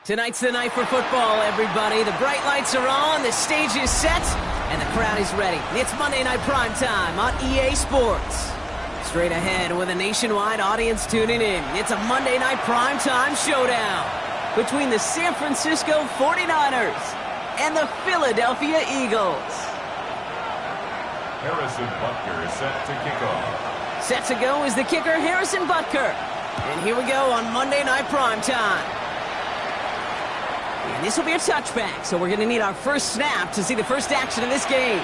Tonight's the night for football, everybody. The bright lights are on, the stage is set, and the crowd is ready. It's Monday Night Primetime on EA Sports. Straight ahead with a nationwide audience tuning in, it's a Monday Night Primetime showdown between the San Francisco 49ers and the Philadelphia Eagles. Harrison Butker is set to kick off. Set to go is the kicker, Harrison Butker. And here we go on Monday Night Primetime. And this will be a touchback, so we're going to need our first snap to see the first action of this game.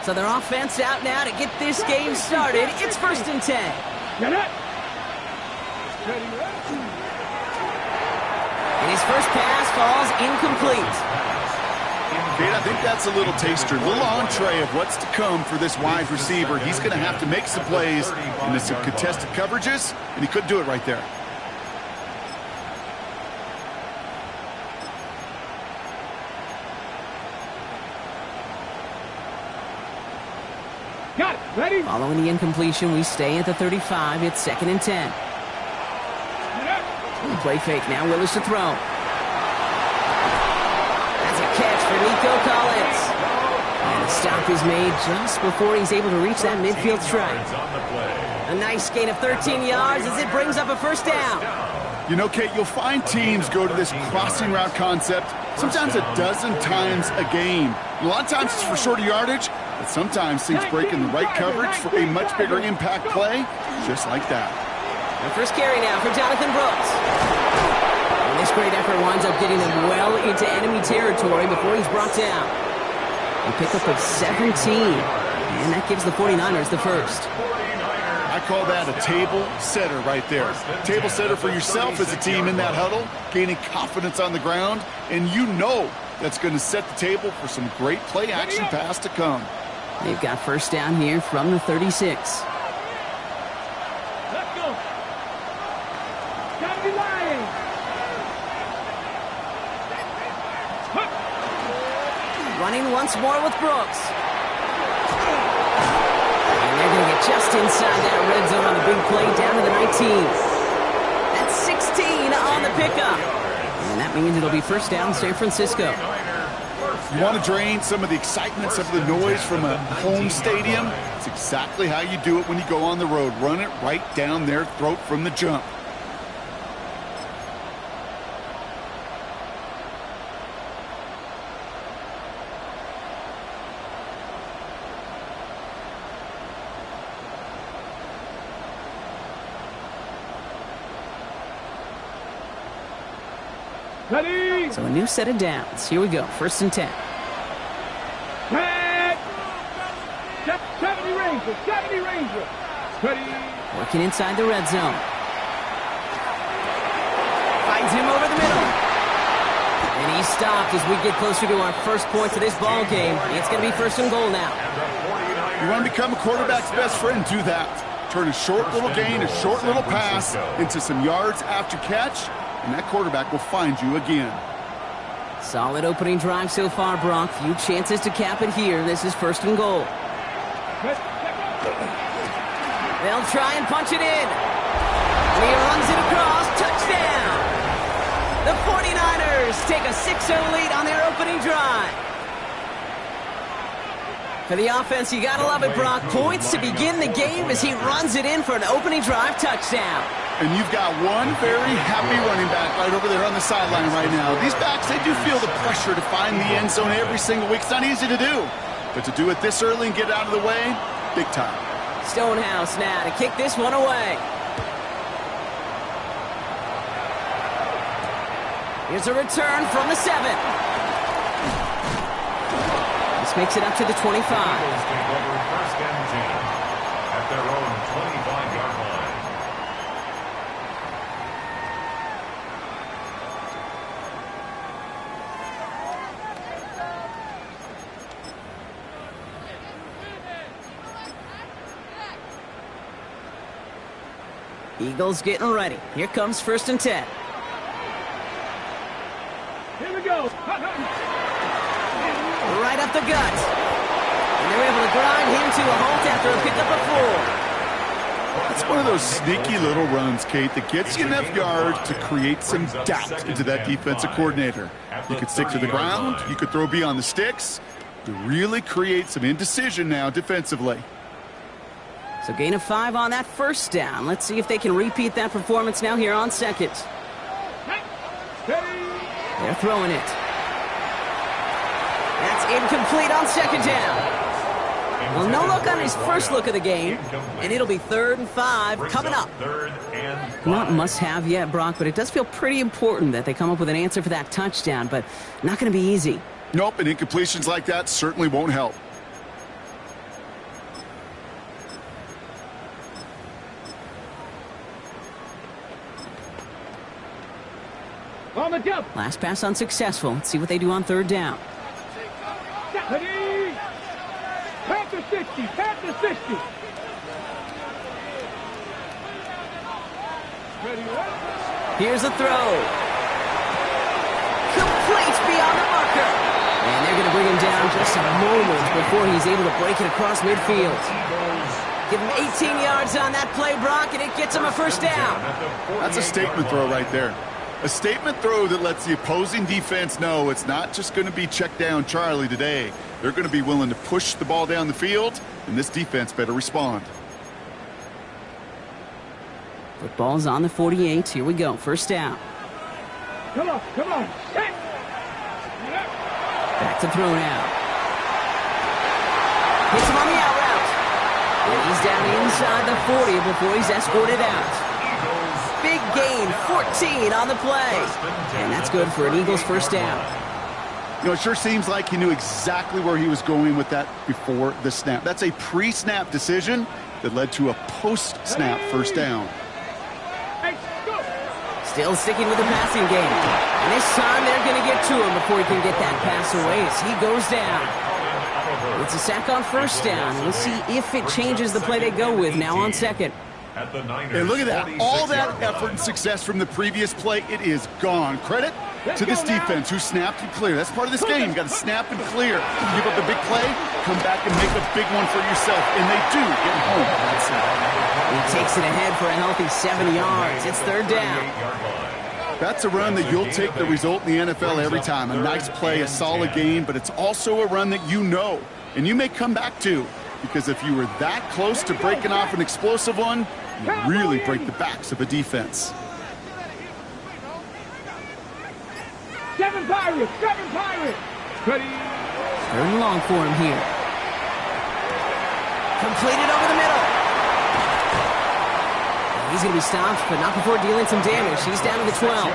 So their offense out now to get this game started. It's 1st and 10. And his first pass falls incomplete. Kate, I think that's a little taster, a little entree of what's to come for this wide receiver. He's going to have to make some plays into some contested coverages, and he couldn't do it right there. Got it. Ready? Following the incompletion, we stay at the 35. It's 2nd and 10. Play fake now. Willis to throw. That's a catch for Nico Collins. And the stop is made just before he's able to reach that midfield strike. A nice gain of 13 yards as it brings up a first down. You know, Kate, you'll find teams go to this crossing route concept sometimes a dozen times a game. A lot of times it's for shorter yardage, but sometimes things break in the right coverage for a much bigger impact play, just like that. The first carry now for Jonathan Brooks. And this great effort winds up getting him well into enemy territory before he's brought down. A pickup of 17, and that gives the 49ers the first. I call that a table setter right there. Table setter for yourself as a team in that huddle, gaining confidence on the ground, and you know that's going to set the table for some great play action pass to come. They've got first down here from the 36. Let's go. Gotta be lying. Running once more with Brooks. And they're going to get just inside that red zone on the big play down to the 19. That's 16 on the pickup. And that means it'll be first down San Francisco. You want to drain some of the excitement, some of the noise from a home stadium? It's exactly how you do it when you go on the road. Run it right down their throat from the jump. Ready? So a new set of downs. Here we go. 1st and 10. Back. 70 Rangers. 70 Rangers. Ready? Working inside the red zone. Finds him over the middle. And he's stopped as we get closer to our first point of this ball game. It's going to be 1st and goal now. You want to become a quarterback's best friend, do that. Turn a short little gain, a short little pass into some yards after catch, and that quarterback will find you again. Solid opening drive so far, Brock. Few chances to cap it here. This is 1st and goal. They'll try and punch it in. And he runs it across. Touchdown! The 49ers take a 6-0 lead on their opening drive. For the offense, you gotta love it, Brock. Points to begin the game as he runs it in for an opening drive touchdown. And you've got one very happy running back right over there on the sideline right now. These backs, they do feel the pressure to find the end zone every single week. It's not easy to do. But to do it this early and get it out of the way, big time. Stonehouse now to kick this one away. Here's a return from the 7. This makes it up to the 25. First and 10 at their own 25-yard line. Eagles getting ready. Here comes 1st and 10. Here we go. Right up the gut. And they're able to grind him to a halt after a pickup of 4. It's one of those sneaky little runs, Kate, that gets you enough yards to create some doubt into that defensive coordinator. You could stick to the ground. You could throw beyond the sticks. To really create some indecision now defensively. So gain of 5 on that 1st down. Let's see if they can repeat that performance now here on 2nd. They're throwing it. That's incomplete on 2nd down. Well, no look on his first look of the game, and it'll be 3rd and 5 coming up. Not must-have yet, Brock, but it does feel pretty important that they come up with an answer for that touchdown, but not going to be easy. Nope, and incompletions like that certainly won't help. On the jump. Last pass unsuccessful. Let's see what they do on 3rd down. Ready. Panther 60. Panther 60. Ready. Here's a throw. Complete beyond the marker. And they're going to bring him down just a moment before he's able to break it across midfield. Give him 18 yards on that play, Brock, and it gets him a 1st down. That's a statement throw right there. A statement throw that lets the opposing defense know it's not just going to be check down Charlie today. They're going to be willing to push the ball down the field, and this defense better respond. Football's on the 48. Here we go. 1st down. Come on. Hey. Back to throw now. Hits him on the out route. And he's down inside the 40 before he's escorted out. Big gain, 14 on the play. And that's good for an Eagles 1st down. You know, it sure seems like he knew exactly where he was going with that before the snap. That's a pre-snap decision that led to a post-snap 1st down. Hey, go. Still sticking with the passing game. And this time they're going to get to him before he can get that pass away as he goes down. It's a sack on 1st down. We'll see if it changes the play they go with now on 2nd. And look at that. All that effort and success from the previous play, it is gone. Credit to this defense who snapped and cleared. That's part of this game. You got to snap and clear. You give up a big play, come back and make a big one for yourself. And they do get home for that snap. He takes it ahead for a healthy 7 yards. It's 3rd down. That's a run that you'll take the result in the NFL every time. A nice play, a solid game, but it's also a run that you know and you may come back to, because if you were that close to breaking off an explosive one, you really break the backs of a defense. 7 Pirates. Ready. 3rd and long for him here. Completed over the middle. He's going to be stopped, but not before dealing some damage. He's down to the 12.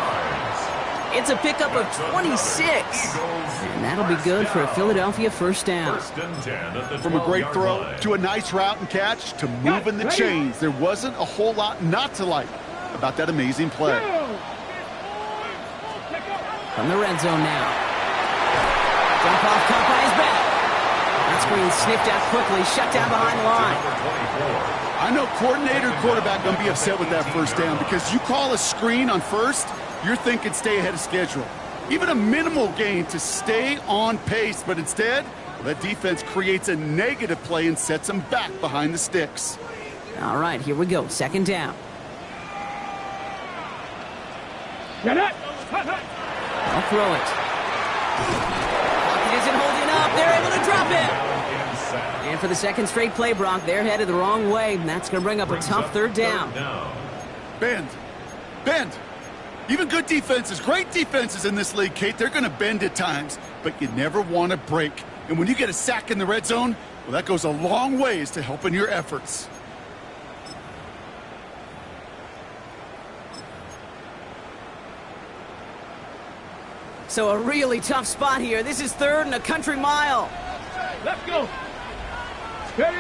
It's a pickup of 26. And that'll be good for a Philadelphia 1st down. From a great throw to a nice route and catch to moving the chains, there wasn't a whole lot not to like about that amazing play. From the red zone now. Jump off, caught by his back. That screen sniffed out quickly, shut down behind the line. I know coordinator and quarterback going to be upset with that 1st down because you call a screen on 1st, you're thinking stay ahead of schedule. Even a minimal gain to stay on pace, but instead, that defense creates a negative play and sets them back behind the sticks. All right, here we go. 2nd down. I'll throw it. Pocket isn't holding up. They're able to drop it. And for the 2nd straight play, Brock, they're headed the wrong way, and that's going to bring up a tough 3rd down. Bend. Even good defenses, great defenses in this league, Kate, they're going to bend at times, but you never want to break. And when you get a sack in the red zone, well, that goes a long ways to helping your efforts. So a really tough spot here. This is 3rd and a country mile. Let's go. Ready.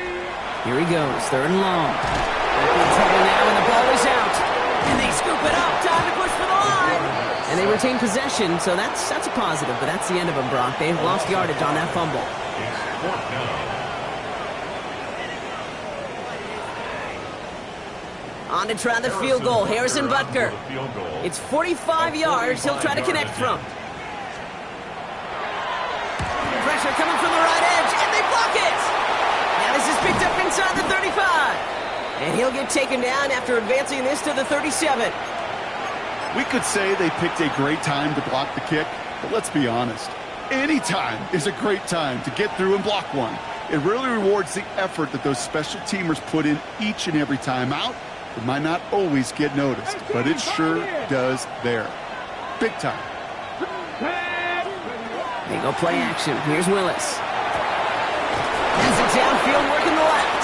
Here he goes, 3rd and long. They're in trouble now, and the ball is out. And they scoop it up. Time to push for the line. And they retain possession, so that's a positive. But that's the end of them, Brock. They've lost yardage on that fumble. On to try the field goal, Harrison Butker. It's 45 yards he'll try to connect from. Pressure coming from the right edge, and they block it! Now this is picked up inside the 35. And he'll get taken down after advancing this to the 37. We could say they picked a great time to block the kick, but let's be honest. Any time is a great time to get through and block one. It really rewards the effort that those special teamers put in each and every time out. It might not always get noticed, but it sure does there. Big time. They go play action. Here's Willis. Has it downfield working the left.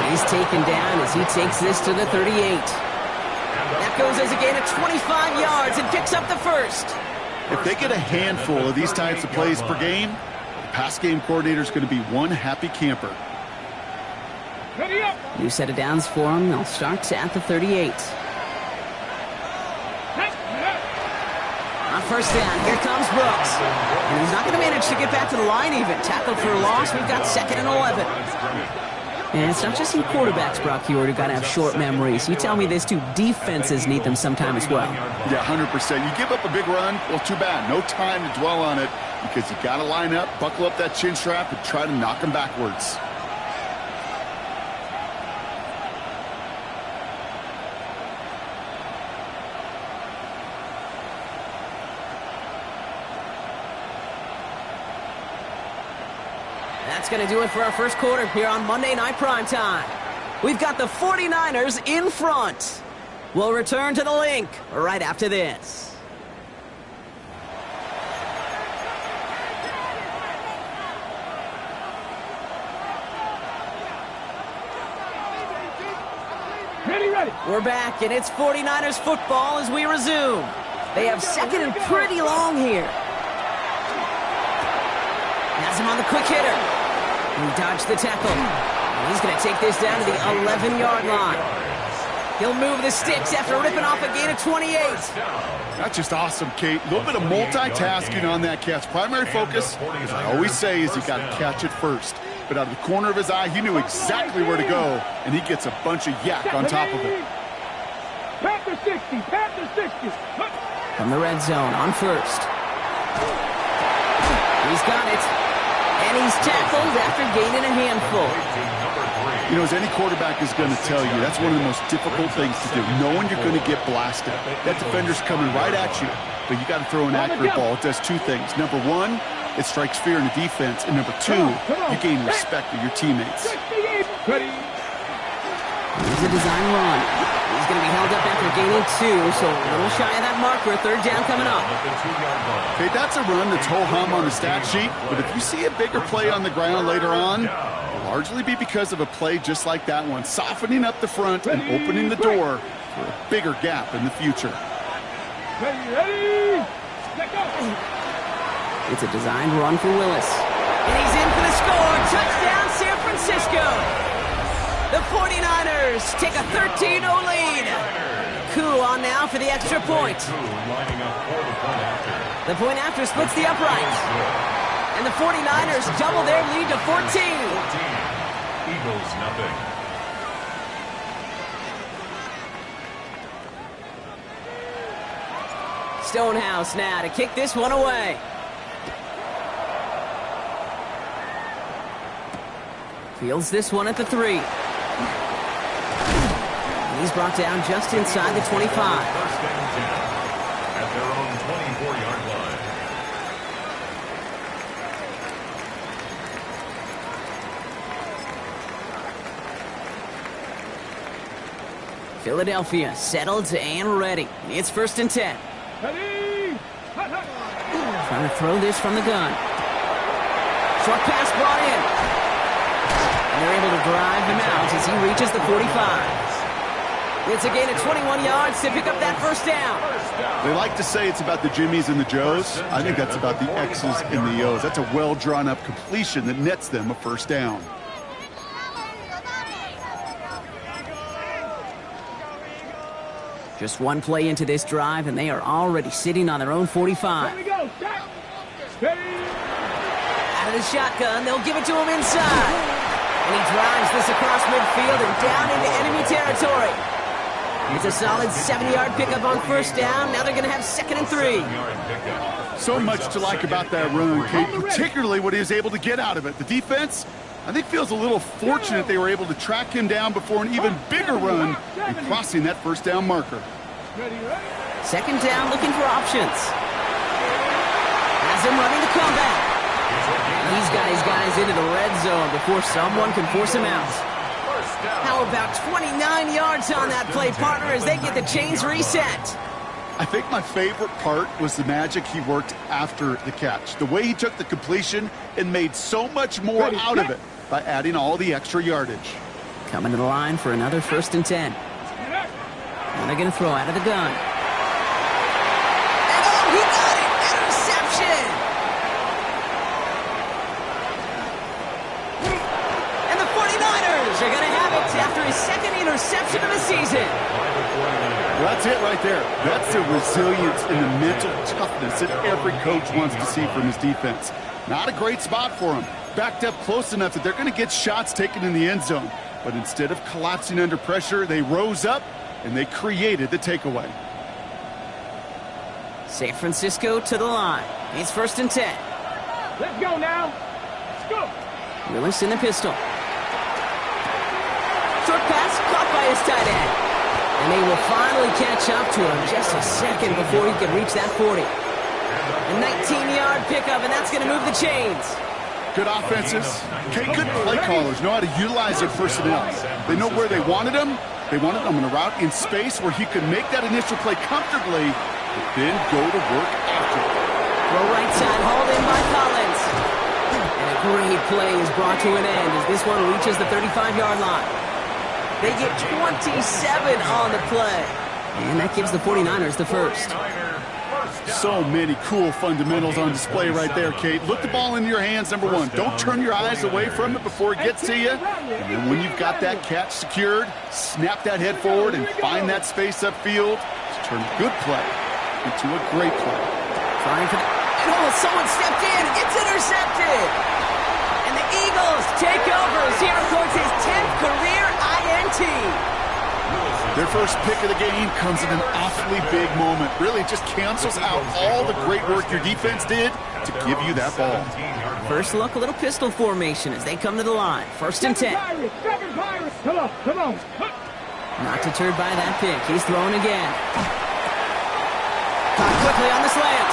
He's taken down as he takes this to the 38. That goes as a gain of 25 yards and picks up the first. If they get a handful of these types of plays per game, the pass game coordinator is going to be one happy camper. New set of downs for him. They'll start at the 38. On first down, here comes Brooks. And he's not going to manage to get back to the line even. Tackled for a loss. We've got 2nd and 11. And it's not just in quarterbacks, Brock Huard, who got to have short memories. You tell me this too, defenses need them sometime as well. Yeah, 100%. You give up a big run, well, too bad. No time to dwell on it because you got to line up, buckle up that chin strap, and try to knock them backwards. That's going to do it for our first quarter here on Monday Night Primetime. We've got the 49ers in front. We'll return to the link right after this. Ready. We're back, and it's 49ers football as we resume. They have 2nd and pretty long here. Has him on the quick hitter. He dodged the tackle. And he's going to take this down to the 11-yard line. He'll move the sticks after ripping off a gain of 28. That's just awesome, Kate. A little bit of multitasking on that catch. Primary focus, as I always say, is you got to catch it first. But out of the corner of his eye, he knew exactly where to go, and he gets a bunch of yak on top of it. Pat the 60. From the red zone on first. He's got it. And he's tackled after gaining a handful. You know, as any quarterback is going to tell you, that's one of the most difficult things to do, knowing you're going to get blasted. That defender's coming right at you, but you got to throw an accurate ball. It does two things. Number one, it strikes fear in the defense. And number two, you gain respect of your teammates. Here's a design run. He's going to be held up after gaining 2, so a little shy of that marker. 3rd down coming up. Okay, that's a run that's ho-hum on the stat sheet, but if you see a bigger play on the ground later on, it'll largely be because of a play just like that one, softening up the front and opening the door for a bigger gap in the future. Ready. Let go. It's a designed run for Willis. And he's in for the score. Touchdown, San Francisco. The 49ers take a 13-0 lead. Koo on now for the extra point. The point after splits the uprights. And the 49ers double their lead to 14. Eagles nothing. Stonehouse now to kick this one away. Fields this one at the 3. He's brought down just inside the 25. First and 10 at their own 24-yard line. Philadelphia settled and ready. It's 1st and 10. Ready. Trying to throw this from the gun. Short pass brought in. And they're able to drive him out as he reaches the 45. It's a gain of 21 yards to pick up that first down. They like to say it's about the Jimmies and the Joes. I think that's about the X's and the O's. That's a well-drawn-up completion that nets them a first down. Just one play into this drive, and they are already sitting on their own 45. Here we go. Ready. Out of the shotgun, they'll give it to him inside. And he drives this across midfield and down into enemy territory. It's a solid 7-yard pickup on first down. Now they're going to have 2nd and 3. So much to like about that run, Kate, particularly what he was able to get out of it. The defense, I think, feels a little fortunate they were able to track him down before an even bigger run and crossing that first down marker. 2nd down, looking for options. Has him running the comeback. He's got his guys into the red zone before someone can force him out. How about 29 yards on that play, partner, as they get the chains reset? I think my favorite part was the magic he worked after the catch. The way he took the completion and made so much more out of it by adding all the extra yardage. Coming to the line for another 1st and 10. And they're going to throw out of the gun. And oh, he got it! Interception! And the 49ers are going to have it after his 2nd interception of the season. Well, that's it right there. That's the resilience and the mental toughness that every coach wants to see from his defense. Not a great spot for him. Backed up close enough that they're going to get shots taken in the end zone. But instead of collapsing under pressure, they rose up and they created the takeaway. San Francisco to the line. It's 1st and 10. Let's go now. Let's go. Willis in the pistol. Short pass caught by his tight end. And they will finally catch up to him just a second before he can reach that 40. A 19-yard pickup, and that's going to move the chains. Good offenses. Okay, good play callers know how to utilize their personnel. They know where they wanted him. They wanted him in a route in space where he could make that initial play comfortably, but then go to work after it. Throw right side, hauled in by Collins. And a great play is brought to an end as this one reaches the 35-yard line. They get 27 on the play. And that gives the 49ers the first. So many cool fundamentals on display right there, Kate. Look the ball in your hands, number one. Don't turn your eyes away from it before it gets to you. And then when you've got that catch secured, snap that head forward and find that space upfield to turn a good play into a great play. Trying for the... Oh, someone stepped in. It's intercepted. And the Eagles take over as he records his 10th career INT. Their first pick of the game comes in an awfully big moment. Really just cancels out all the great work your defense did to give you that ball. First look, a little pistol formation as they come to the line. 1st and 10. Come on, come on. Not deterred by that pick. He's throwing again. Caught quickly on the slant.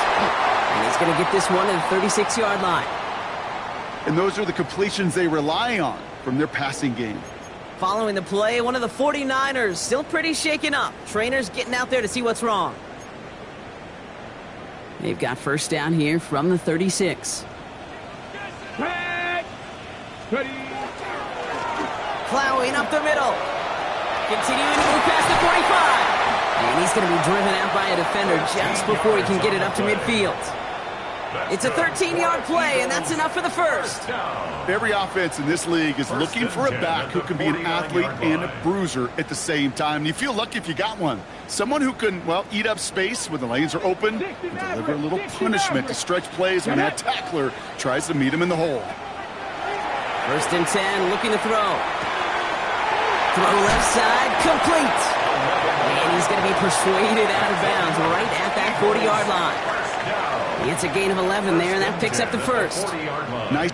And he's going to get this one to the 36-yard line. And those are the completions they rely on from their passing game. Following the play, one of the 49ers still pretty shaken up. Trainers getting out there to see what's wrong. They've got first down here from the 36. Ready. Plowing up the middle. Continuing to move past the 45. And he's going to be driven out by a defender just before he can get it up to midfield. It's a 13-yard play, and that's enough for the first. Every offense in this league is looking for a back who can be an athlete and a bruiser at the same time. You feel lucky if you got one. Someone who can, well, eat up space when the lanes are open and deliver a little punishment to stretch plays when that tackler tries to meet him in the hole. 1st and 10, looking to throw. Throw left side, complete. And he's going to be persuaded out of bounds right at that 40-yard line. It's a gain of 11 there, and that picks up the first. Nice.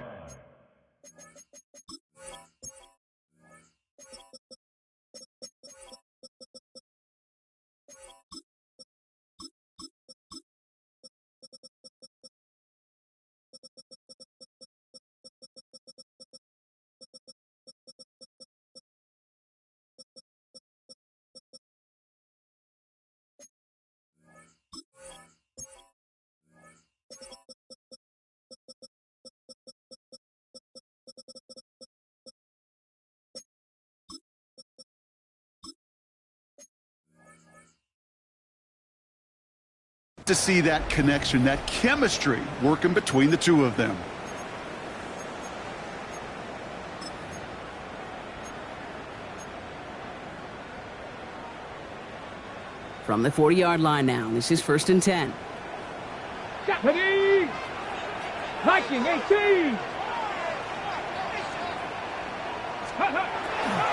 To see that connection, that chemistry working between the two of them. From the 40-yard line now, this is 1st and 10. Ready. Hiking 18.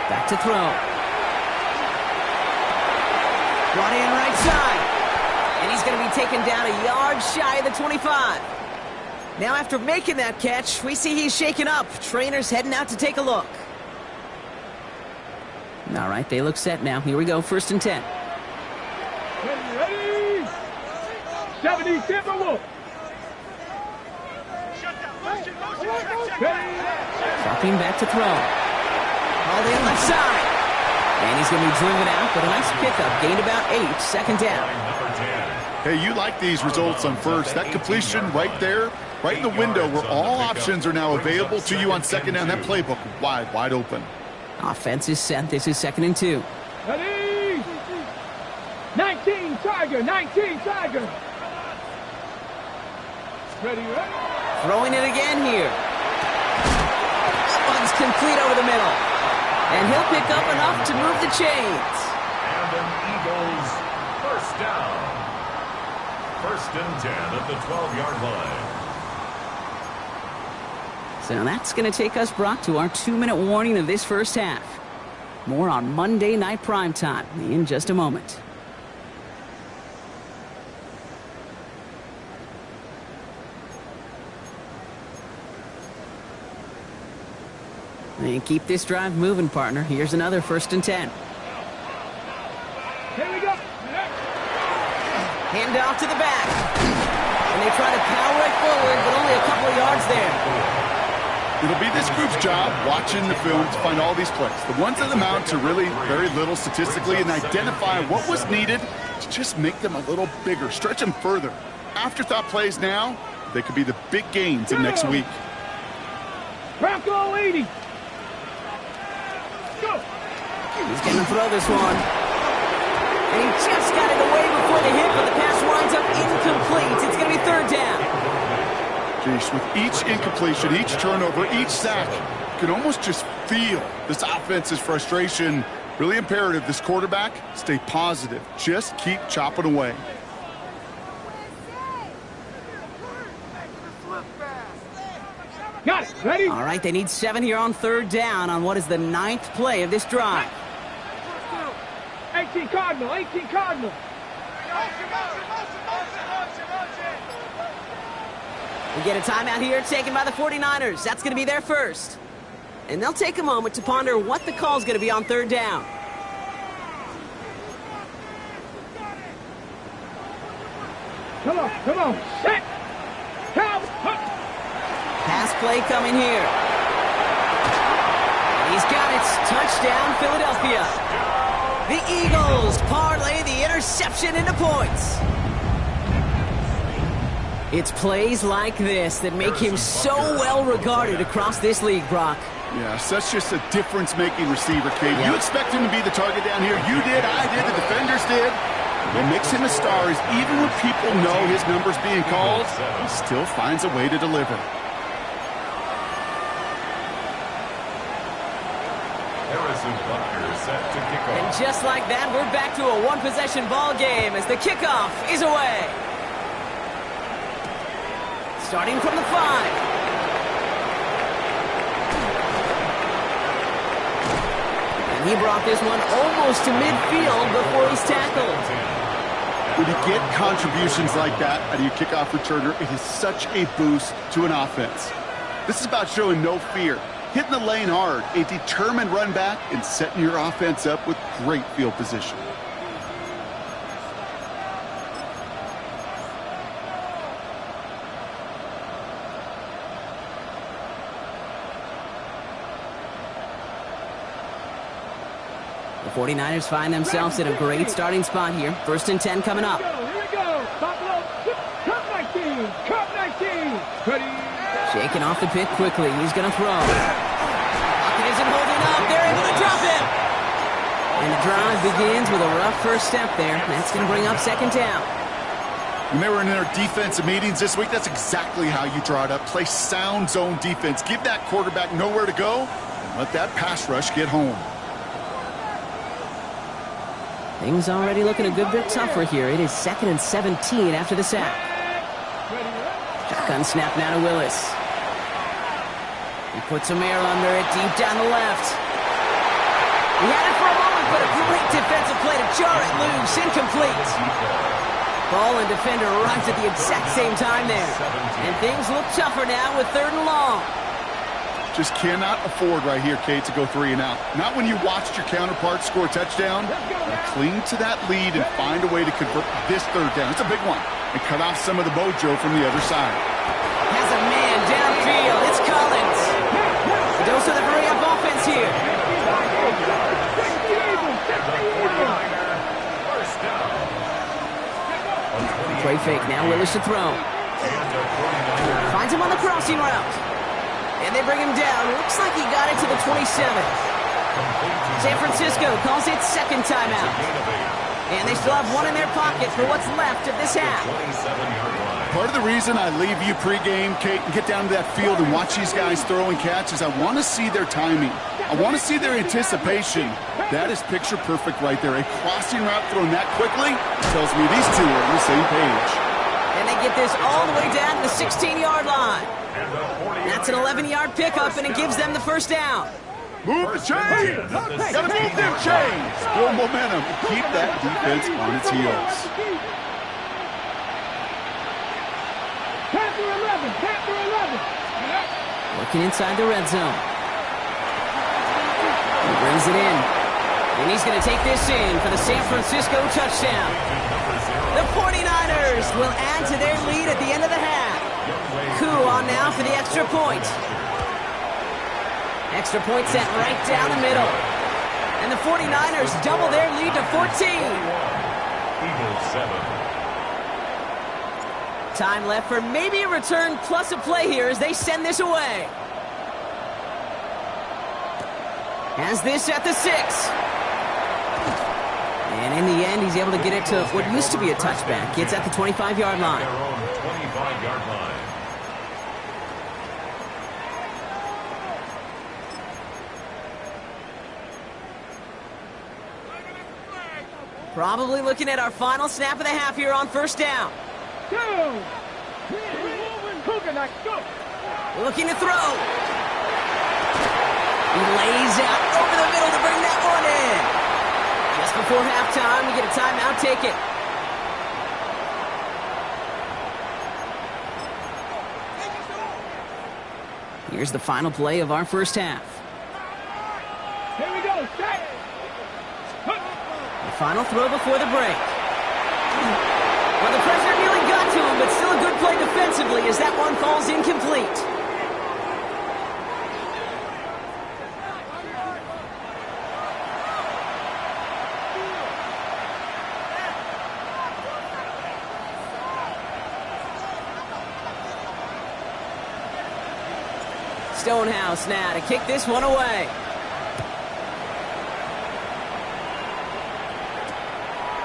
Back to throw. Brought in right side. And he's going to be taken down a yard shy of the 25. Now after making that catch, we see he's shaken up. Trainer's heading out to take a look. All right, they look set now. Here we go, 1st and 10. Ready? 70 Timberwolf. Dropping back to throw. Hauled in left side. And he's going to be driven out, but a nice pickup. Gained about 8, 2nd down. Hey, you like these results on first. That completion right there, right in the window where all options are now available to you on 2nd down. That playbook wide open. Offense is set. This is 2nd and 2. Ready? 19 Tiger, 19 Tiger. Ready? Throwing it again here. That one's complete over the middle. And he'll pick up enough to move the chains. And an Eagles 1st down. 1st and 10 at the 12-yard line. So that's going to take us, Brock, to our 2-minute warning of this first half. More on Monday Night Primetime in just a moment. And keep this drive moving, partner. Here's another 1st and 10. Here we go. Hand off to the back. And they try to power it forward, but only a couple of yards there. It'll be this group's job watching the film to find all these plays. The ones that amount to really very little statistically and identify what was needed to just make them a little bigger, stretch them further. Afterthought plays now, they could be the big gains in next week. Bronco 80. Go. He's going to throw this one. And he just got it away before the hit, but the pass winds up incomplete. It's going to be 3rd down. Jeez, with each incompletion, each turnover, each sack, you can almost just feel this offense's frustration. Really imperative, this quarterback, stay positive. Just keep chopping away. Got it. Ready? All right, they need 7 here on 3rd down on what is the 9th play of this drive. 18 Cardinal, 18 Cardinal. We get a timeout here taken by the 49ers. That's going to be their first. And they'll take a moment to ponder what the call is going to be on 3rd down. Come on. Set. Count. Pass play coming here. He's got it. Touchdown, Philadelphia. The Eagles parlay the interception into points. It's plays like this that make him so well regarded across this league, Brock. Yeah, such just a difference-making receiver, Kate. You expect him to be the target down here. You did, I did, the defenders did. What makes him a star is even when people know his number's being called, he still finds a way to deliver. Set to kick off. And just like that, we're back to a one-possession ball game as the kickoff is away. Starting from the 5. And he brought this one almost to midfield before he's tackled. When you get contributions like that out of your kickoff returner, it is such a boost to an offense. This is about showing no fear, hitting the lane hard, a determined run back, and setting your offense up with great field position. The 49ers find themselves in a great starting spot here. 1st and 10 coming up. Here we go. Buffalo. Cup 19. Cup 19. Ready. Shaking off the pick quickly. He's going to throw. Pocket isn't holding up. They're able to drop it. And the drive begins with a rough first step there. That's going to bring up 2nd down. When they were in their defensive meetings this week, that's exactly how you draw it up. Play sound zone defense. Give that quarterback nowhere to go, and let that pass rush get home. Things already looking a good bit tougher here. It is 2nd and 17 after the sack. Shotgun snap now to Willis. He puts some air under it deep down the left. He had it for a moment but a great defensive play to jar it loose. Incomplete. Ball and defender arrived at the exact same time there. And things look tougher now with 3rd and long. Just cannot afford right here, Kate, to go 3 and out. Not when you watched your counterpart score a touchdown. Cling to that lead and find a way to convert this 3rd down. It's a big one. And cut off some of the mojo from the other side. Has a man downfield. It's Collins. A dose of the hurry-up offense here. Play fake. Now Willis to throw. Finds him on the crossing route. And they bring him down. Looks like he got it to the 27. San Francisco calls it 2nd timeout. And they still have 1 in their pocket for what's left of this half. Part of the reason I leave you pregame, Kate, and get down to that field and watch these guys throw and catch is I want to see their timing. I want to see their anticipation. That is picture perfect right there. A crossing route thrown that quickly tells me these two are on the same page. And they get this all the way down to the 16-yard line. That's an 11-yard pickup, and it gives them the 1st down. Move the chains! Gotta move them chains! Build momentum and keep that defense on its heels. Panther 11, Panther 11. Looking inside the red zone. He brings it in. And he's going to take this in for the San Francisco touchdown. The 49ers will add to their lead at the end of the half. Koo on now for the extra point. Extra point set right down the middle. And the 49ers double their lead to 14. Eagles 7. Time left for maybe a return plus a play here as they send this away. Has this at the 6. And in the end, he's able to get it to what used to be a touchback. It's at the 25-yard line. Their own 25-yard line. Probably looking at our final snap of the half here on 1st down. Looking to throw. He lays out over the middle to bring that one in. Just before halftime, we get a timeout. Take it. Here's the final play of our 1st half. Here we go, set. The final throw before the break. Well, the pressure nearly got to him, but still a good play defensively as that one falls incomplete. Stonehouse now to kick this one away.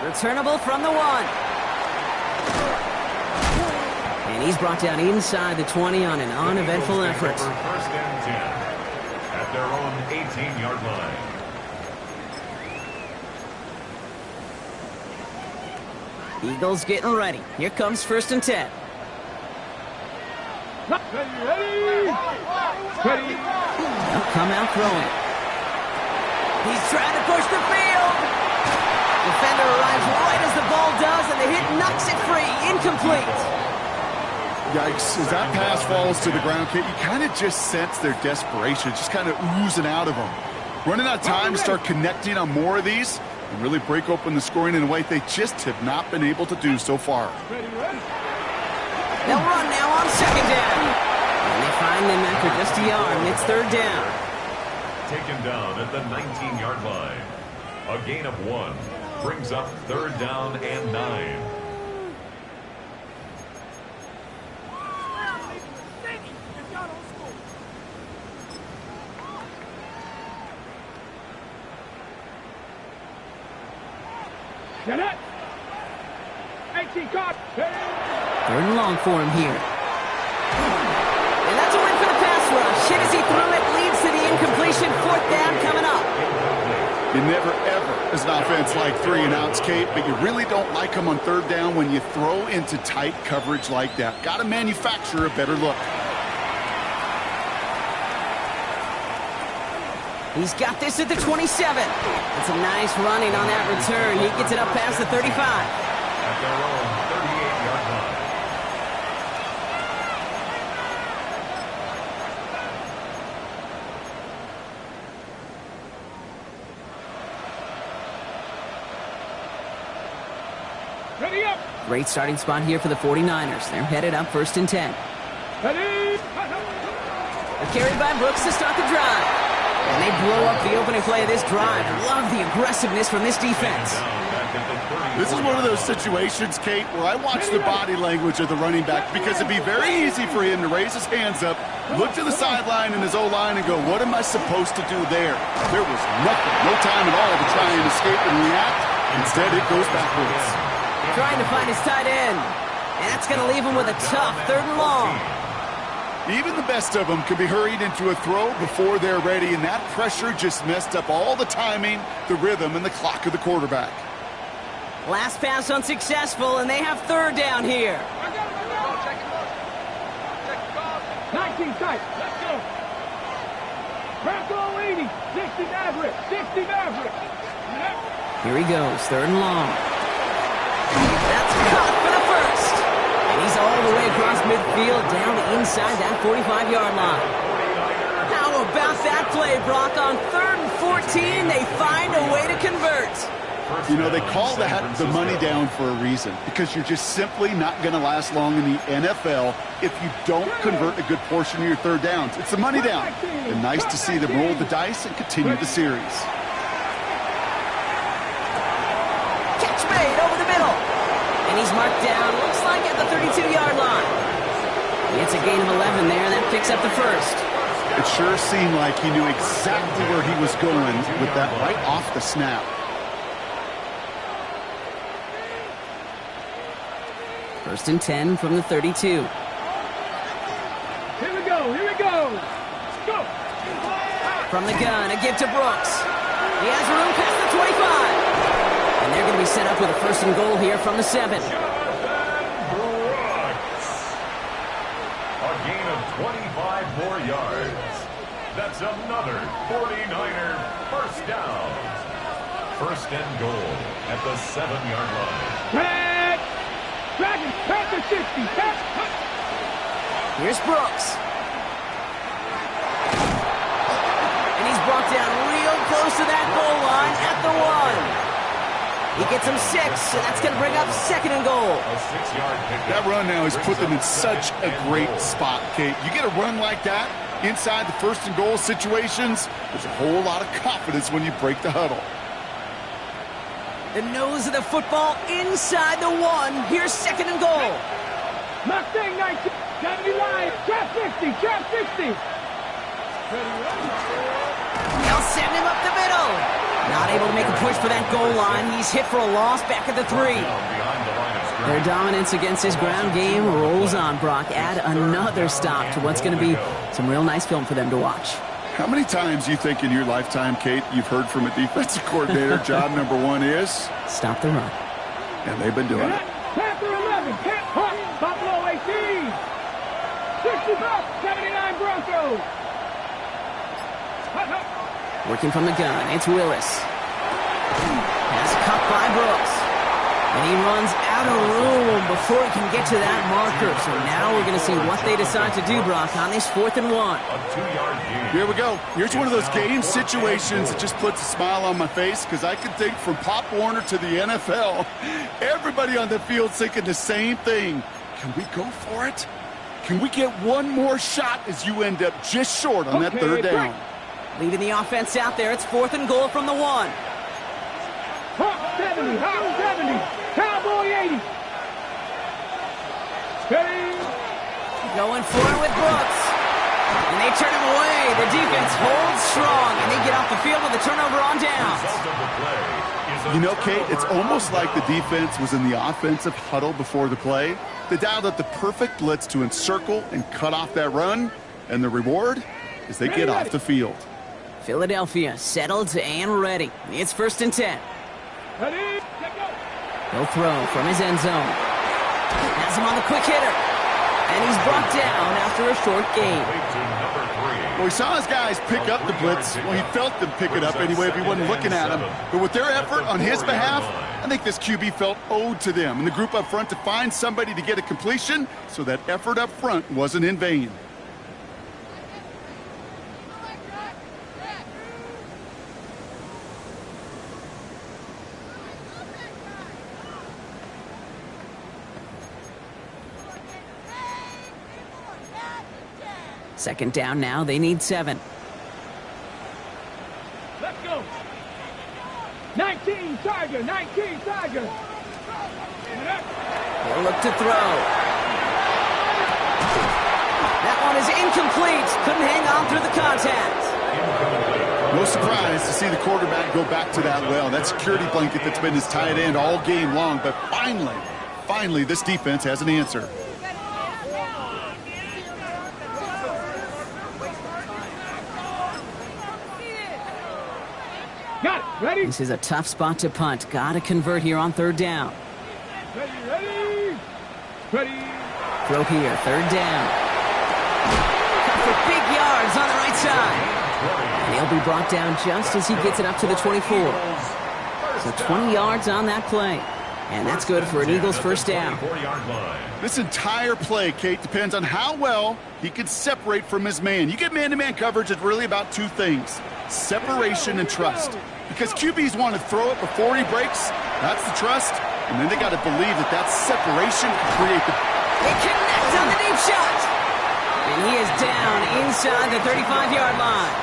Returnable from the 1. And he's brought down inside the 20 on an uneventful effort. 1st and 10 at their own 18-yard line. Eagles getting ready. Here comes 1st and 10. Ready. They'll come out throwing. He's trying to push the field. Defender arrives right as the ball does, and the hit knocks it free. Incomplete. Yikes. As that pass falls to the ground, Kate, you kind of just sense their desperation, just kind of oozing out of them. Running out of time to start connecting on more of these and really break open the scoring in a way they just have not been able to do so far. They'll run now on 2nd down. And they find them after just a yard, and it's 3rd down. Taken down at the 19-yard line. A gain of 1 brings up 3rd down and 9. Get it. 18 caught. 3rd and long for him here. And that's a win for the pass rush. Hit as he threw it, leads to the incompletion. 4th down coming up. You never, ever, as an offense, like 3 and outs, Kate, but you really don't like them on 3rd down when you throw into tight coverage like that. Got to manufacture a better look. He's got this at the 27. It's a nice running on that return. He gets it up past the 35. At their own 38-yard line. Ready up. Great starting spot here for the 49ers. They're headed up 1st and 10. Ready. A carry by Brooks to start the drive. And they blow up the opening play of this drive. Love the aggressiveness from this defense. This is one of those situations, Kate, where I watch the body language of the running back because it'd be very easy for him to raise his hands up, look to the sideline in his O-line and go, what am I supposed to do there? There was nothing, no time at all to try and escape and react. Instead, it goes backwards. Trying to find his tight end. And that's going to leave him with a tough 3rd and long. Even the best of them can be hurried into a throw before they're ready, and that pressure just messed up all the timing, the rhythm, and the clock of the quarterback. Last pass unsuccessful, and they have 3rd down here. 19 tight. Let's go. Bronco 80. 60 Maverick. 60 Maverick. Here he goes, 3rd and long. That's caught for the 1st. And he's all the way across midfield down inside that 45-yard line. How about that play, Brock? On 3rd and 14, they find a way to convert. You know, they call that the money down for a reason, because you're just simply not going to last long in the NFL if you don't convert a good portion of your 3rd downs. It's the money down. And nice to see them roll the dice and continue the series. Catch made over the middle. And he's marked down, looks like at the 32-yard line. It's a gain of 11 there. That picks up the 1st. It sure seemed like he knew exactly where he was going with that right off the snap. First and 10 from the 32. Here we go. Here we go. Go. From the gun, a give to Brooks. He has room past the 25. And they're going to be set up with a 1st and goal here from the 7. A gain of 25 more yards. That's another 49er 1st down. 1st and goal at the 7-yard line. Dragon, pass the 60. Here's Brooks. And he's brought down real close to that goal line at the 1. He gets him 6, and that's going to bring up 2nd and goal. A 6-yard pickup. That run now has put them in such a great spot, Kate. You get a run like that inside the 1st and goal situations, there's a whole lot of confidence when you break the huddle. The nose of the football inside the 1. Here's 2nd and goal. Mustang 19. 79. Trap 60. Trap 60. They'll send him up the middle. Not able to make a push for that goal line. He's hit for a loss back at the 3. Their dominance against his ground game rolls on, Brock. Add another stop to what's going to be some real nice film for them to watch. How many times do you think in your lifetime, Kate, you've heard from a defensive coordinator, job number 1 is? Stop the run. And they've been doing it. Panther 11. Buffalo 18. 65. 79 Broncos. Working from the gun, it's Willis. Pass caught by Brooks. And he runs out of room before he can get to that marker. So now we're going to see what they decide to do, Brock, on this 4th and 1. A 2-yard gain. Here we go. Here's one of those game situations that just puts a smile on my face, because I can think from Pop Warner to the NFL, everybody on the field thinking the same thing. Can we go for it? Can we get one more shot as you end up just short on that 3rd down? Leading the offense out there, it's 4th and goal from the 1. Hawk 70. Hawk 70. Cowboy 80. Steady. Going for it with Brooks. And they turn him away. The defense holds strong, and they get off the field with a turnover on downs. You know, Kate, it's almost like the defense was in the offensive huddle before the play. They dialed up the perfect blitz to encircle and cut off that run, and the reward is they get off the field. Philadelphia settled and ready. It's 1st and 10. Ready. He'll throw from his end zone. Has him on the quick hitter. And he's brought down after a short gain. To number 3. Well, he saw his guys pick up the blitz. Well, he felt them pick it up anyway if he wasn't looking at him. But with their effort on his behalf, I think this QB felt owed to them and the group up front to find somebody to get a completion, so that effort up front wasn't in vain. Second down now, they need 7. Let's go. 19 Tiger, 19 Tiger. He'll look to throw. That one is incomplete. Couldn't hang on through the contact. No surprise to see the quarterback go back to that well. That security blanket that's been his tight end all game long. But finally, this defense has an answer. Got it. Ready? This is a tough spot to punt. Gotta convert here on third down. Ready. Throw here, third down. Cut for big yards on the right side. And he'll be brought down just as he gets it up to the 24. So 20 yards on that play. And that's good for an Eagles first down. This entire play, Kate, depends on how well he can separate from his man. You get man-to-man coverage, it's really about two things: separation and trust. Because QBs want to throw it before he breaks, that's the trust. And then they got to believe that that separation can create the... He connects on the deep shot. And he is down inside the 35-yard line.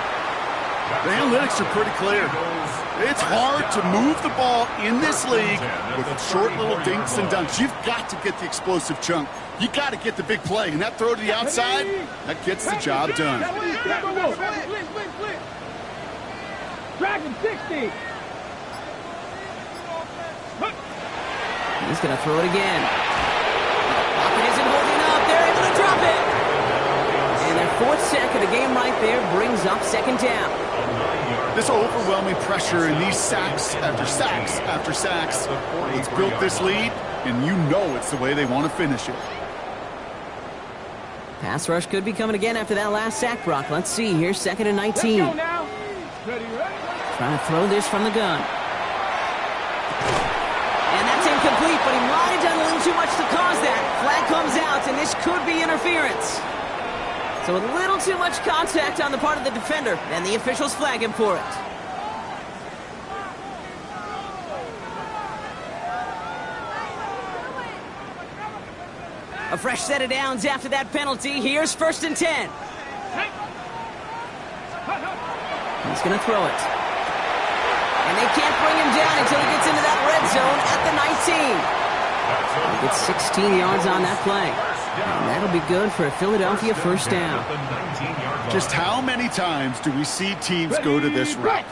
The analytics are pretty clear. It's hard to move the ball in this league with short little dinks and dunks. You've got to get the explosive chunk. You got to get the big play. And that throw to the outside, that gets the job done. Dragon 60. He's going to throw it again. Pocket isn't holding up. They're able to drop it. And their 4th sack of the game right there brings up second down. This overwhelming pressure and these sacks after sacks after sacks, it's built this lead, and you know it's the way they want to finish it. Pass rush could be coming again after that last sack, Brock. Let's see. Here's 2nd and 19. Let's go now. Ready. Trying to throw this from the gun. And that's incomplete, but he might have done a little too much to cause that. Flag comes out, and this could be interference. So a little too much contact on the part of the defender, and the officials flag him for it. A fresh set of downs after that penalty. Here's 1st and 10. He's going to throw it. And they can't bring him down until he gets into that red zone at the 19. He gets 16 yards on that play. And that'll be good for a Philadelphia first down. Just how many times do we see teams go to this route?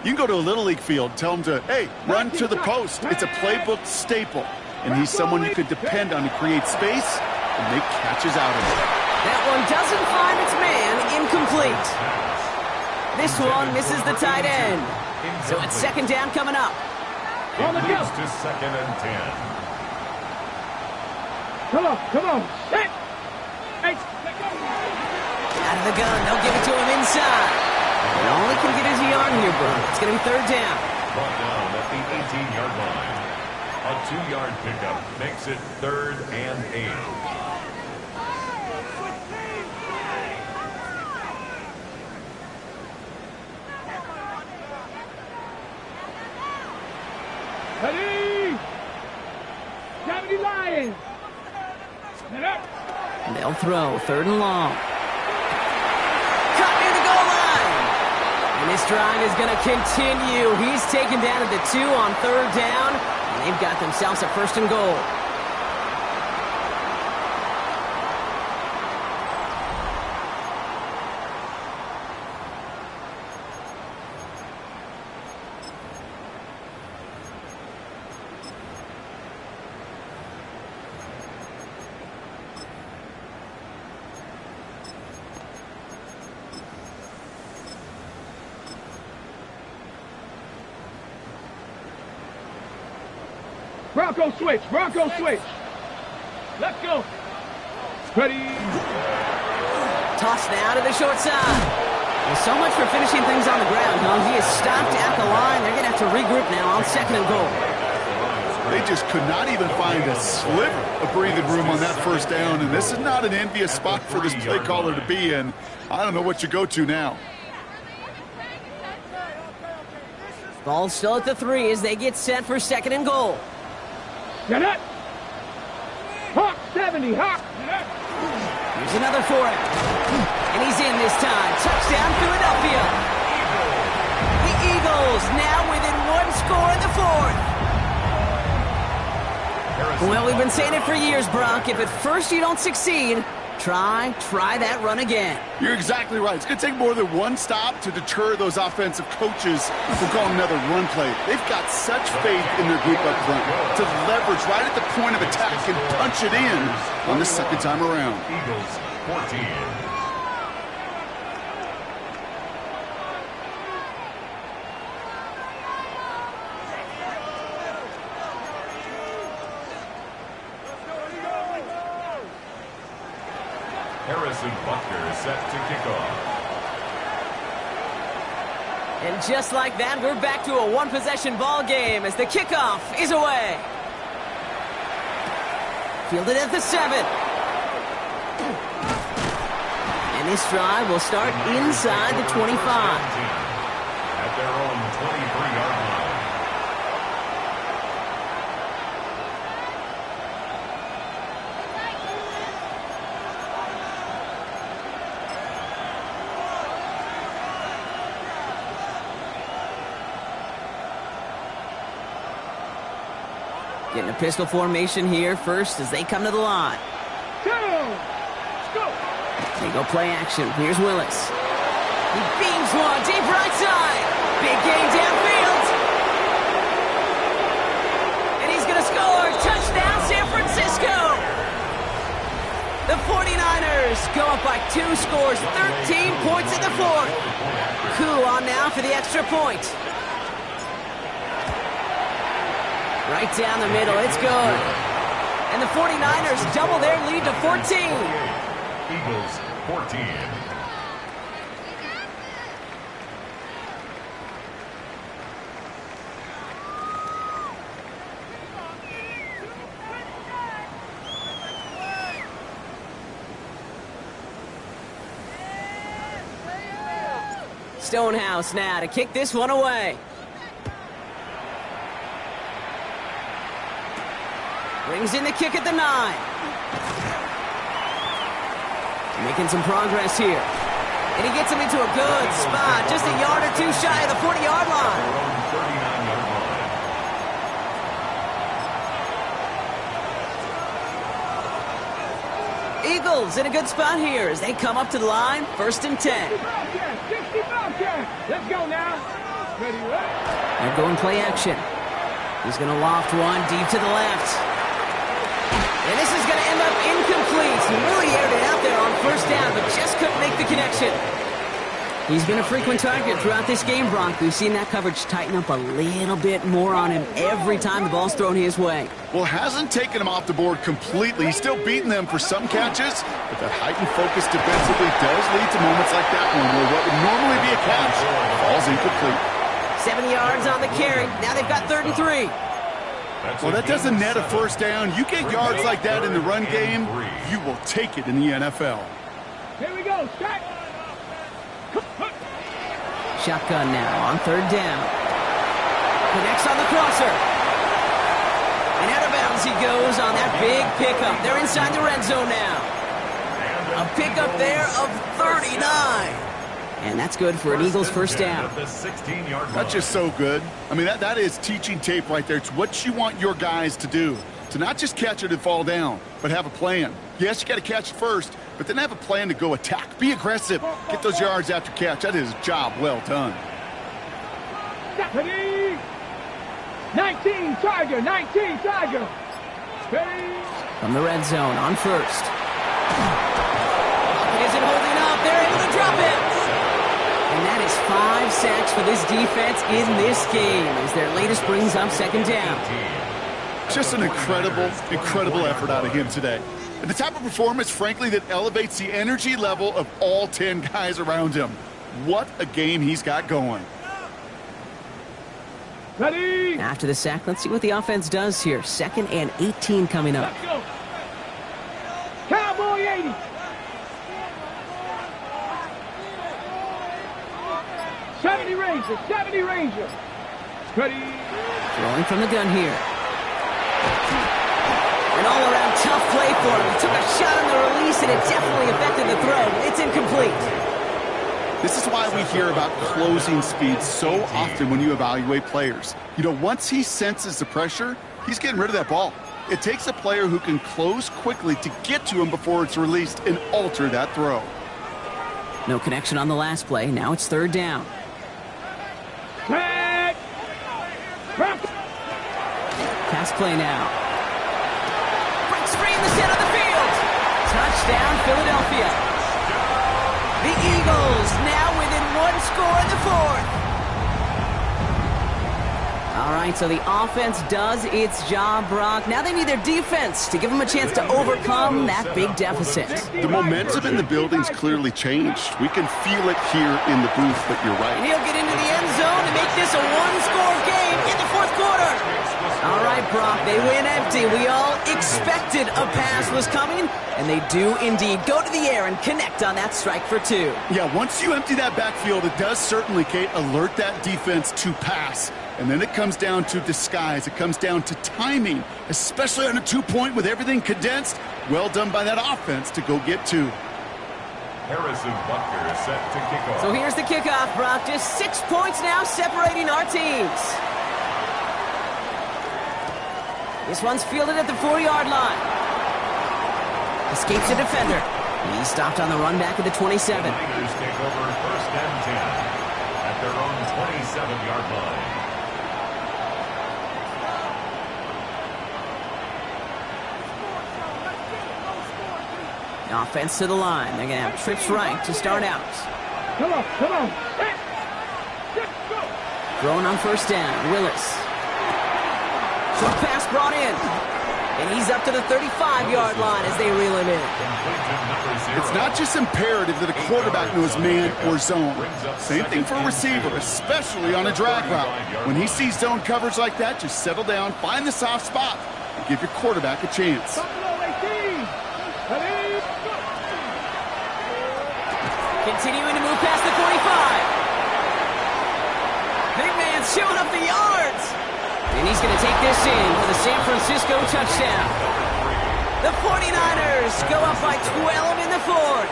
You can go to a Little League field, tell them to, hey, run to the post. It's a playbook staple. And he's someone you could depend on to create space and make catches out of it. That one doesn't find its man. Incomplete. This one misses the tight end. So it's second down coming up. It leads to 2nd and 10. Come on. Hey, let's go. Out of the gun, they'll give it to him inside. And all he can get is a yard here, bro. It's going to be third down. Brought down at the 18-yard line. A 2-yard pickup makes it 3rd and 8. Ready. Gravity Lions. They'll throw, 3rd and long. Cut near the goal line. And this drive is going to continue. He's taken down at the 2 on 3rd down. And they've got themselves a 1st and goal. Bronco switch. Let's go. Ready. Toss now to the short side. Well, so much for finishing things on the ground, huh? He is stopped at the line. They're going to have to regroup now on 2nd and goal. They just could not even find a sliver of breathing room on that first down, and this is not an envious spot for this play caller to be in. I don't know what you go to now. Ball still at the 3 as they get set for 2nd and goal. Get up. Hawk 70, Hawk. Here's another for him. And he's in this time. Touchdown, Philadelphia. The Eagles now within 1 score in the 4th. Well, we've been saying it for years, Brock. If at first you don't succeed, try that run again. You're exactly right. It's going to take more than one stop to deter those offensive coaches from calling another run play. They've got such faith in their group up front to leverage right at the point of attack and punch it in on the second time around. Eagles 14. Harrison Butker set to kick off. And just like that, we're back to a one-possession ball game as the kickoff is away. Fielded at the 7. And this drive will start inside the 25. At their own 23-yard line. Getting a pistol formation here first as they come to the line. They go play action. Here's Willis. He beams one deep right side. Big game downfield. And he's going to score. Touchdown, San Francisco. The 49ers go up by 2 scores, 13 points in the 4th. Coup on now for the extra point. Right down the middle, it's good. And the 49ers double their lead to 14. Eagles 14. Stonehouse now to kick this one away. Brings in the kick at the 9. Making some progress here. And he gets him into a good spot. Just a yard or 2 shy of the 40-yard line. Eagles in a good spot here as they come up to the line. 1st and 10. 65 cash. Let's go now. Ready, right? They're going play action. He's going to loft one deep to the left. And this is going to end up incomplete. He really aired it out there on 1st down, but just couldn't make the connection. He's been a frequent target throughout this game, Brock. We've seen that coverage tighten up a little bit more on him every time the ball's thrown his way. Well, hasn't taken him off the board completely. He's still beating them for some catches, but that heightened focus defensively does lead to moments like that one where what would normally be a catch falls incomplete. 7 yards on the carry. Now they've got 3rd and 3. Well, that doesn't net a 1st down. You get yards like that in the run game, you will take it in the NFL. Here we go, Shaq. Shotgun now on 3rd down. Connects on the crosser. And out of bounds he goes on that big pickup. They're inside the red zone now. A pickup there of 39. And that's good for an Eagles 1st down. That's just so good. I mean, that is teaching tape right there. It's what you want your guys to do. To not just catch it and fall down, but have a plan. Yes, you got to catch it first, but then have a plan to go attack. Be aggressive. Get those yards after catch. That is a job well done. 19 Tiger, 19 Tiger. From the red zone on 1st. Pocket isn't holding up. They're able to drop it. And that is 5 sacks for this defense in this game as their latest brings up 2nd down. Just an incredible effort out of him today. And the type of performance, frankly, that elevates the energy level of all 10 guys around him. What a game he's got going. Ready? After the sack, let's see what the offense does here. 2nd and 18 coming up. Let's go. Cowboy 80. '70 Ranger, 70 Ranger. Ready? Throwing from the gun here. An all-around tough play for him. He took a shot on the release, and it definitely affected the throw. It's incomplete. This is why we hear about closing speed so often when you evaluate players. You know, once he senses the pressure, he's getting rid of that ball. It takes a player who can close quickly to get to him before it's released and alter that throw. No connection on the last play. Now it's 3rd down. Set. Pass play now. Breaks free in the center of the field. Touchdown, Philadelphia. The Eagles now within 1 score in the 4th. All right, so the offense does its job, Brock. Now they need their defense to give them a chance to overcome that big deficit. The momentum in the building's clearly changed. We can feel it here in the booth, but you're right. And he'll get into the end zone to make this a 1-score game in the 4th quarter. All right, Brock, they win empty. We all expected a pass was coming, and they do indeed go to the air and connect on that strike for 2. Yeah, once you empty that backfield, it does certainly, Kate, alert that defense to pass. And then it comes down to disguise. It comes down to timing, especially on a 2-point with everything condensed. Well done by that offense to go get 2. Harrison Butker is set to kick off. So here's the kickoff, Brock. Just 6 points now separating our teams. This one's fielded at the 4-yard line. Escapes a defender. He's stopped on the run back at the 27. The Niners take over 1st and 10 at their own 27-yard line. Offense to the line. They're going to have trips right to start out. Come on, come on. Throwing on 1st down. Willis. Short pass brought in. And he's up to the 35-yard line as they reel him in. It's not just imperative that a quarterback knows man or zone. Same thing for a receiver, especially on a drag route. When he sees zone coverage like that, just settle down, find the soft spot, and give your quarterback a chance. Continuing to move past the 45. Big man's showing up the yards. And he's going to take this in for the San Francisco touchdown. The 49ers go up by 12 in the 4th.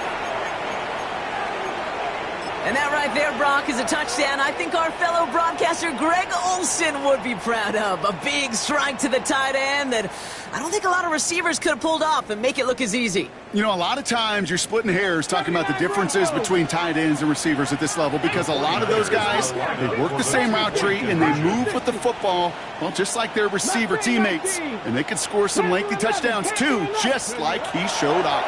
And that right there, Brock, is a touchdown I think our fellow broadcaster Greg Olsen would be proud of. A big strike to the tight end that I don't think a lot of receivers could have pulled off and make it look as easy. You know, a lot of times you're splitting hairs talking about the differences between tight ends and receivers at this level because a lot of those guys, they work the same route tree and they move with the football, well, just like their receiver teammates. And they can score some lengthy touchdowns too, just like he showed off.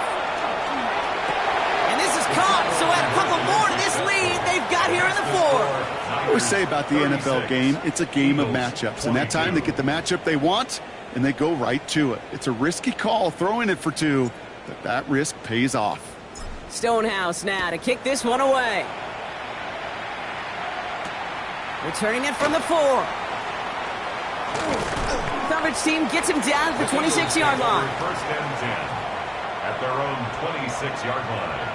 And this is caught, so add a couple more to this lead they've got here in the 4th. I always say about the NFL game, it's a game of matchups. And that time they get the matchup they want, and they go right to it. It's a risky call throwing it for 2, but that risk pays off. Stonehouse now to kick this one away. Returning it from the 4. Coverage team gets him down at the 26-yard line. 1st and 10 at their own 26-yard line.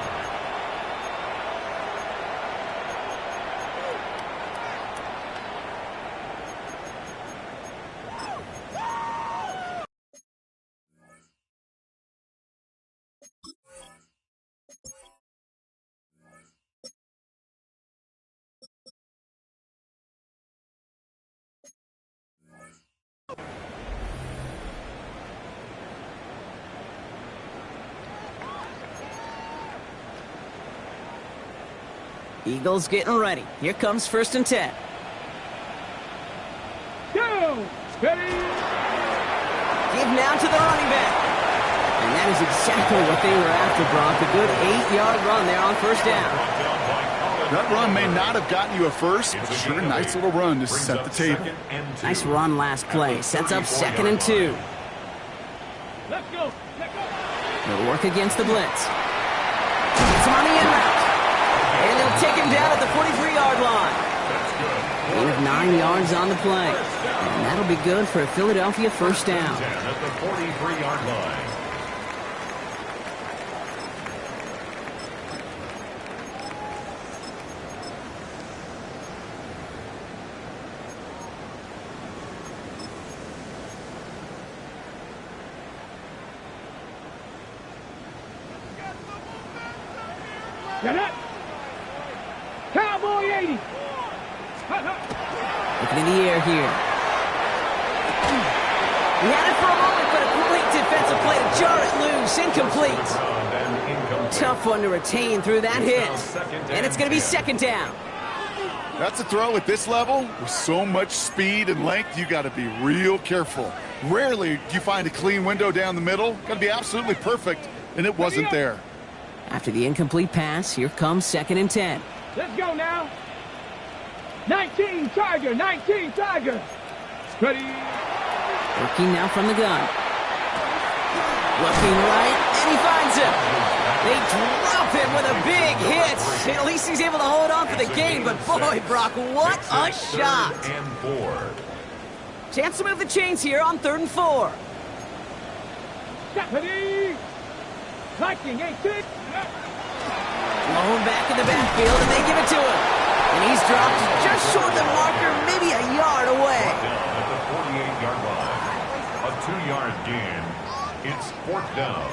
Eagles getting ready. Here comes 1st and 10. Go! Ready? Give now to the running back. And that is exactly what they were after, Brock. A good 8-yard run there on 1st down. That run may not have gotten you a first, but sure, a nice little run to set the table. Nice run last play. Sets up 2nd and 2. Let's go! Let's go! They'll work against the blitz. Gets him on the in route. And they'll take him down at the 43-yard line. That's good. Gain of 9 yards on the play. And that'll be good for a Philadelphia first down. 10 at the 43-yard line. Get up. Cowboy 80. Looking in the air here. He had it for a moment, but a great defensive play to jar it loose. Incomplete. Tough one to retain through that hit. And it's going to be second down. That's a throw at this level. With so much speed and length, you got to be real careful. Rarely do you find a clean window down the middle. Got to be absolutely perfect, and it wasn't there. After the incomplete pass, here comes 2nd and 10. Let's go now. 19 Tiger, 19 Tiger. Ready. Working now from the gun. Looking right, and he finds him. They drop him with a big hit. At least he's able to hold on for the game, but boy, Brock, what a shot. And 4. Chance to move the chains here on 3rd and 4. Ready. Liking 18. Blown back in the backfield, and they give it to him. And he's dropped just short of the marker, maybe a yard away. Down at the 48-yard line. A 2-yard gain. It's 4th down.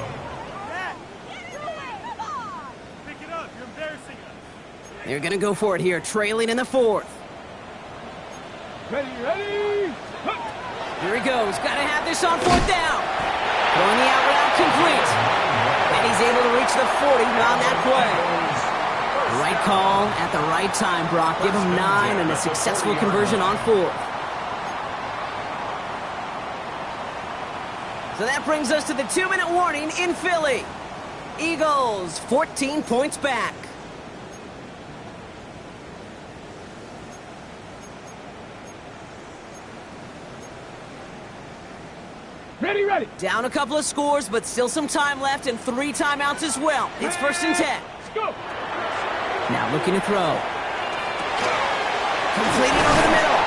Pick it up. You're embarrassing us. They're going to go for it here, trailing in the 4th. Ready, ready. Here he goes. Got to have this on 4th down. Throwing the out route complete. And he's able to reach the 40 on that play. Right call at the right time, Brock. Give him 9 and a successful conversion on 4th. So that brings us to the 2-minute warning in Philly. Eagles, 14 points back. Ready, ready. Down a couple of scores, but still some time left and 3 timeouts as well. It's 1st and 10. Let's go. Now looking to throw. Completing over the middle.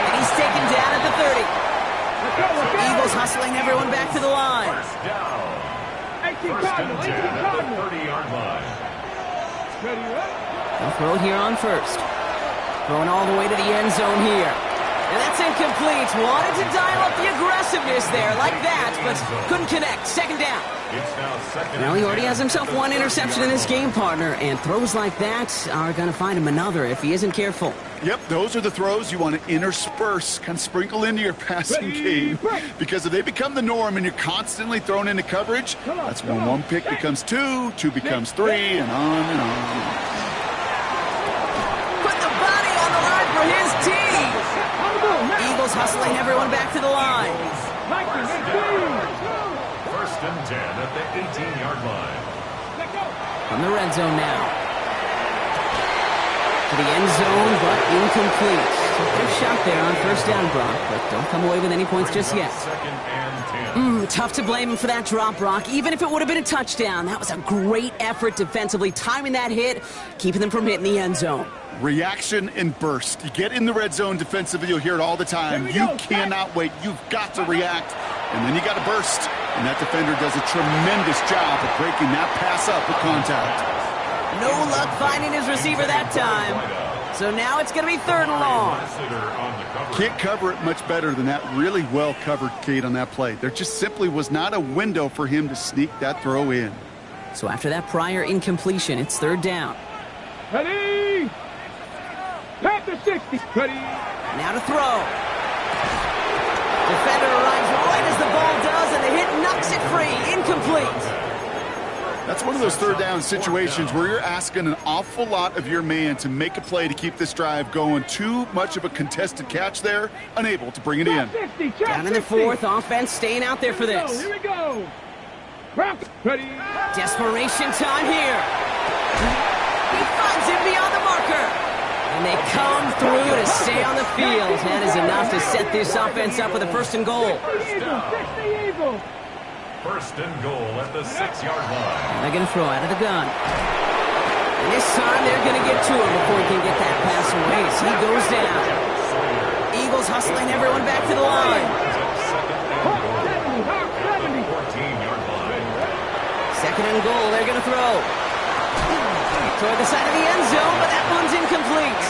And he's taken down at the 30. Let's go, let's go. Eagles hustling everyone back to the line. First down. 18 First and Cardinals, 10 18 at the Cardinals. 30-yard line. Ready, ready. They'll throw it here on 1st. Throwing all the way to the end zone here. And that's incomplete. Wanted to dial up the aggressiveness there like that, but couldn't connect. 2nd down. It's now 2nd. Well, he already has himself 1 interception in this game, partner, and throws like that are going to find him another if he isn't careful. Yep, those are the throws you want to intersperse, kind of sprinkle into your passing game. Because if they become the norm and you're constantly thrown into coverage, that's when 1 pick becomes 2, 2 becomes 3, and on and on. Put the body on the line for his team. Eagles hustling everyone back to the line. First and 10 at the 18-yard line. From the red zone now. To the end zone, but incomplete. Good shot there on 1st down, Brock, but don't come away with any points just yet. 2nd and 10. Tough to blame him for that drop, Brock. Even if it would have been a touchdown, that was a great effort defensively, timing that hit, keeping them from hitting the end zone. Reaction and burst. You get in the red zone defensively, you'll hear it all the time. You cannot wait. You've got to react, and then you got to burst. And that defender does a tremendous job of breaking that pass up with contact. No luck finding his receiver that time. So now it's going to be 3rd and long. Can't cover it much better than that really well-covered Kate on that play. There just simply was not a window for him to sneak that throw in. So after that prior incompletion, it's 3rd down. Ready. Panther 60. Ready. Now to throw. Defender arrives right as the ball does, and the hit knocks it free. Incomplete. That's one of those 3rd down situations where you're asking an awful lot of your man to make a play to keep this drive going. Too much of a contested catch there, unable to bring it in. Down in the 4th, offense staying out there for this. Here we go. Ready. Desperation time here. He finds him beyond the marker. And they come through to stay on the field. That is enough to set this offense up with a 1st and goal. 60 Eagles. 1st and goal at the 6-yard line. They're going to throw out of the gun. And this time they're going to get to him before he can get that pass away as he goes down. Eagles hustling everyone back to the line. Second and goal, they're going to throw. Toward the side of the end zone, but that one's incomplete.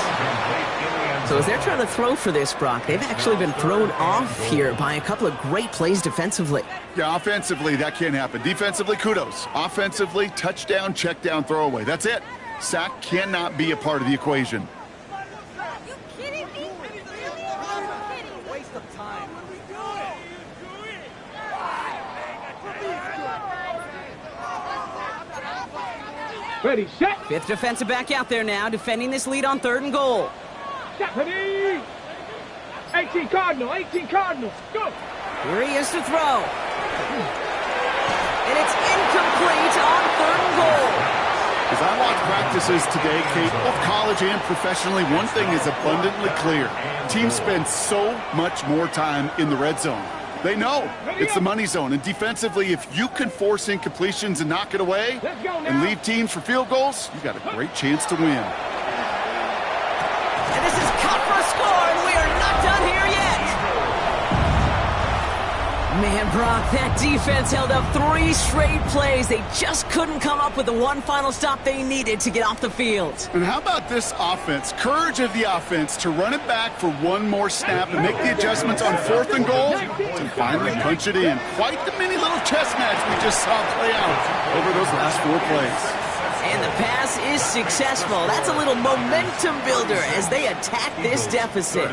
So as they're trying to throw for this, Brock, they've actually been thrown off here by a couple of great plays defensively. Yeah, offensively, that can't happen. Defensively, kudos. Offensively, touchdown, check down, throwaway. That's it. Sack cannot be a part of the equation. Are you kidding me? Waste of time. Ready, set. Fifth defensive back out there now, defending this lead on 3rd and goal. Ready. 18 Cardinal, go. Here he is to throw. And it's incomplete on 3rd and goal. As I watch practices today, Kate, both college and professionally, one thing is abundantly clear. Teams spend so much more time in the red zone. They know it's the money zone. And defensively, if you can force incompletions and knock it away and leave teams for field goals, you've got a great chance to win. And this is cut for a score, and we are not done here yet. Man, Brock, that defense held up 3 straight plays. They just couldn't come up with the one final stop they needed to get off the field. And how about this offense? Courage of the offense to run it back for one more snap and make the adjustments on 4th and goal to finally punch it in. Quite the mini little chess match we just saw play out over those last 4 plays. And the pass is successful. That's a little momentum builder as they attack this deficit.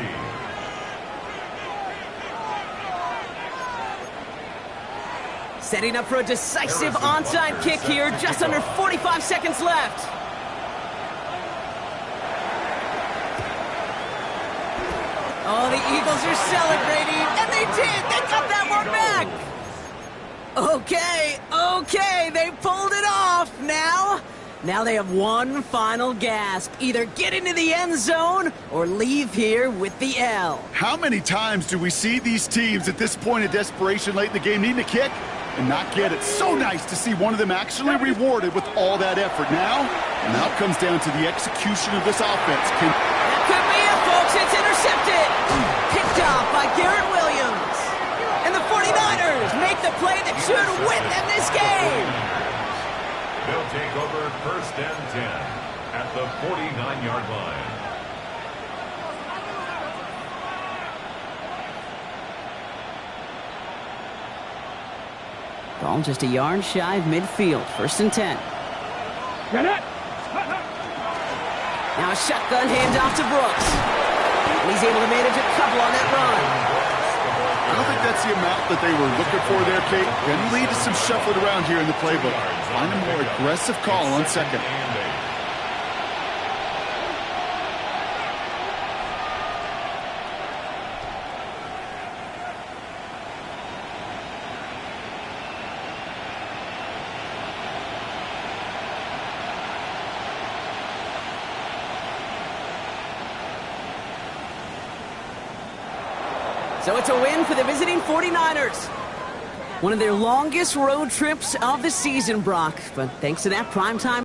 Setting up for a decisive onside kick here, just under 45 seconds left. Oh, the Eagles are celebrating, and they did! They got that one back! Okay, they pulled it off. Now they have one final gasp. Either get into the end zone or leave here with the L. How many times do we see these teams at this point of desperation late in the game needing a kick and not get it? So nice to see one of them actually rewarded with all that effort. Now it comes down to the execution of this offense. That could be it, folks. It's intercepted. Picked off by Garrett Williams. And the 49ers make the play that should win them this game. They'll take over 1st and 10 at the 49-yard line. Ball just a yard shy of midfield. 1st and 10. Get it. Now a shotgun handoff to Brooks. And he's able to manage a couple on that run. I don't think that's the amount that they were looking for there, Kate. Going to lead to some shuffling around here in the playbook. Find a more aggressive call on 2nd. So it's a win for the visiting 49ers. One of their longest road trips of the season, Brock. But thanks to that primetime